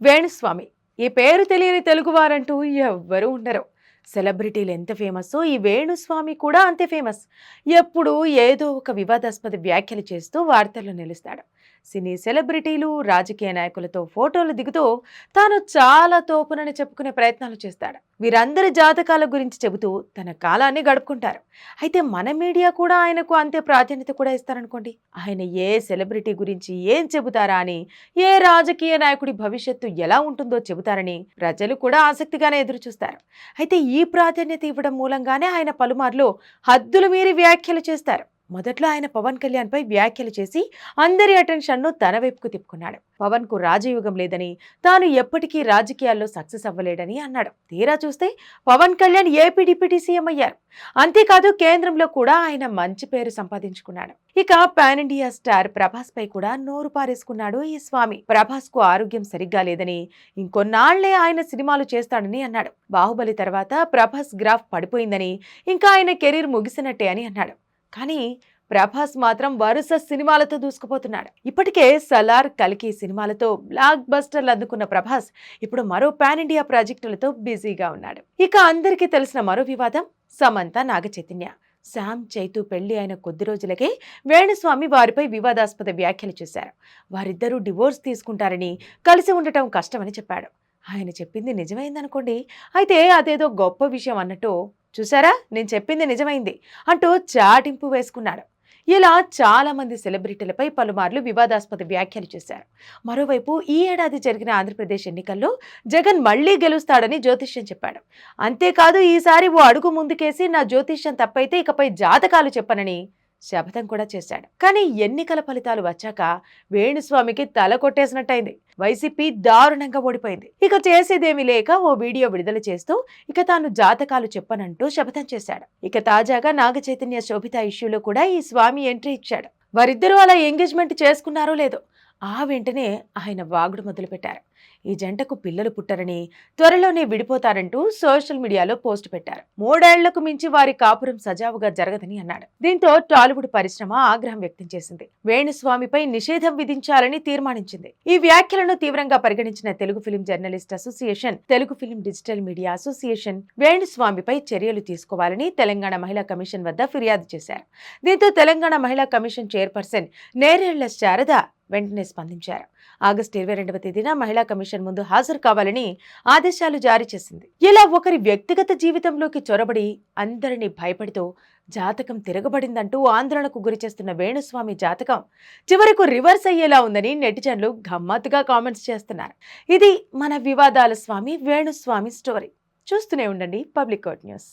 వేణుస్వామి. ఈ పేరు తెలియని తెలుగువారంటూ ఎవ్వరూ ఉండరు. సెలబ్రిటీలు ఎంత ఫేమస్సో ఈ వేణుస్వామి కూడా అంతే ఫేమస్. ఎప్పుడూ ఏదో ఒక వివాదాస్పద వ్యాఖ్యలు చేస్తూ వార్తల్లో నిలుస్తాడు. సినీ సెలబ్రిటీలు, రాజకీయ నాయకులతో ఫోటోలు దిగుతూ తాను చాలా తోపునని చెప్పుకునే ప్రయత్నాలు చేస్తాడు. వీరందరి జాతకాల గురించి చెబుతూ తన కాలాన్ని గడుపుకుంటారు. అయితే మన మీడియా కూడా ఆయనకు అంతే ప్రాధాన్యత కూడా ఇస్తారనుకోండి. ఆయన ఏ సెలబ్రిటీ గురించి ఏం చెబుతారా అని, ఏ రాజకీయ నాయకుడి భవిష్యత్తు ఎలా ఉంటుందో చెబుతారని ప్రజలు కూడా ఆసక్తిగానే ఎదురు చూస్తారు. అయితే ఈ ప్రాధాన్యత ఇవ్వడం మూలంగానే ఆయన పలుమార్లు హద్దులు మీరి వ్యాఖ్యలు చేస్తారు. మొదట్లో ఆయన పవన్ కళ్యాణ్ పై వ్యాఖ్యలు చేసి అందరి అటెన్షన్ ను తన వైపుకు తిప్పుకున్నాడు. పవన్ కు రాజయోగం లేదని, తాను ఎప్పటికీ రాజకీయాల్లో సక్సెస్ అవ్వలేడని అన్నాడు. తీరా చూస్తే Pawan Kalyan AP deputy CM అయ్యారు. అంతేకాదు కేంద్రంలో కూడా ఆయన మంచి పేరు సంపాదించుకున్నాడు. ఇక పాన్ ఇండియా స్టార్ ప్రభాస్ పై కూడా నోరు పారేసుకున్నాడు ఈ స్వామి. ప్రభాస్ కు ఆరోగ్యం సరిగ్గా లేదని, ఇంకొన్నాళ్లే ఆయన సినిమాలు చేస్తాడని అన్నాడు. బాహుబలి తర్వాత ప్రభాస్ గ్రాఫ్ పడిపోయిందని, ఇంకా ఆయన కెరీర్ ముగిసినట్టే అని అన్నాడు. కానీ ప్రభాస్ మాత్రం వరుస సినిమాలతో దూసుకుపోతున్నాడు. ఇప్పటికే సలార్, కల్కి సినిమాలతో బ్లాక్ బస్టర్లు అందుకున్న ప్రభాస్ ఇప్పుడు మరో పాన్ ఇండియా ప్రాజెక్టులతో బిజీగా ఉన్నాడు. ఇక అందరికీ తెలిసిన మరో వివాదం సమంత, నాగచైతన్య. శామ్, చైతు పెళ్లి అయిన కొద్ది రోజులకే వేణుస్వామి వారిపై వివాదాస్పద వ్యాఖ్యలు చేశారు. వారిద్దరూ డివోర్స్ తీసుకుంటారని, కలిసి ఉండటం కష్టమని చెప్పాడు. ఆయన చెప్పింది నిజమైందనుకోండి, అయితే అదేదో గొప్ప విషయం అన్నట్టు, చూసారా నేను చెప్పింది నిజమైంది అంటూ చాటింపు వేసుకున్నాడు. ఇలా చాలా మంది సెలబ్రిటీలపై పలుమార్లు వివాదాస్పద వ్యాఖ్యలు చేశారు. మరోవైపు ఈ ఏడాది జరిగిన ఆంధ్రప్రదేశ్ ఎన్నికల్లో జగన్ మళ్లీ గెలుస్తాడని జ్యోతిష్యం చెప్పాడు. అంతేకాదు ఈసారి ఓ అడుగు ముందుకేసి నా జ్యోతిష్యం తప్పైతే ఇకపై జాతకాలు చెప్పనని శపథం కూడా చేశాడు. కానీ ఎన్నికల ఫలితాలు వచ్చాక వేణుస్వామికి తల కొట్టేసినట్టయింది. వైసీపీ దారుణంగా ఓడిపోయింది. ఇక చేసేదేమీ లేక ఓ వీడియో విడుదల చేస్తూ ఇక తాను జాతకాలు చెప్పనంటూ శపథం చేశాడు. ఇక తాజాగా నాగచైతన్య, శోభిత ఇష్యూలో కూడా ఈ స్వామి ఎంట్రీ ఇచ్చాడు. వారిద్దరూ అలా ఎంగేజ్మెంట్ చేసుకున్నారో లేదో ఆ వెంటనే ఆయన వాగుడు మొదలుపెట్టారు. ఈ జంటకు పిల్లలు పుట్టరని, త్వరలోనే విడిపోతారంటూ సోషల్ మీడియాలో పోస్ట్ పెట్టారు. 3 ఏళ్లకు మించి వారి కాపురం సజావుగా జరగదని అన్నాడు. దీంతో టాలీవుడ్ పరిశ్రమ ఆగ్రహం వ్యక్తం చేసింది. వేణుస్వామిపై నిషేధం విధించాలని తీర్మానించింది. ఈ వ్యాఖ్యలను తీవ్రంగా పరిగణించిన Telugu film journalist association, Telugu film digital media association వేణుస్వామిపై చర్యలు తీసుకోవాలని తెలంగాణ మహిళా కమిషన్ వద్ద ఫిర్యాదు చేశారు. దీంతో తెలంగాణ మహిళా కమిషన్ చైర్పర్సన్ నేరేళ్ల శారద వెంటనే స్పందించారు. ఆగస్టు 22వ తేదీన మహిళా కమిషన్ ముందు హాజరు కావాలని ఆదేశాలు జారీ చేసింది. ఇలా ఒకరి వ్యక్తిగత జీవితంలోకి చొరబడి అందరినీ భయపడుతూ జాతకం తిరగబడిందంటూ ఆందోళనకు గురిచేస్తున్న వేణుస్వామి జాతకం చివరకు రివర్స్ అయ్యేలా ఉందని నెటిజన్లు గమ్మత్తుగా కామెంట్స్ చేస్తున్నారు. ఇది మన వివాదాల స్వామి వేణుస్వామి స్టోరీ. చూస్తూనే ఉండండి పబ్లిక్ కోర్ట్ న్యూస్.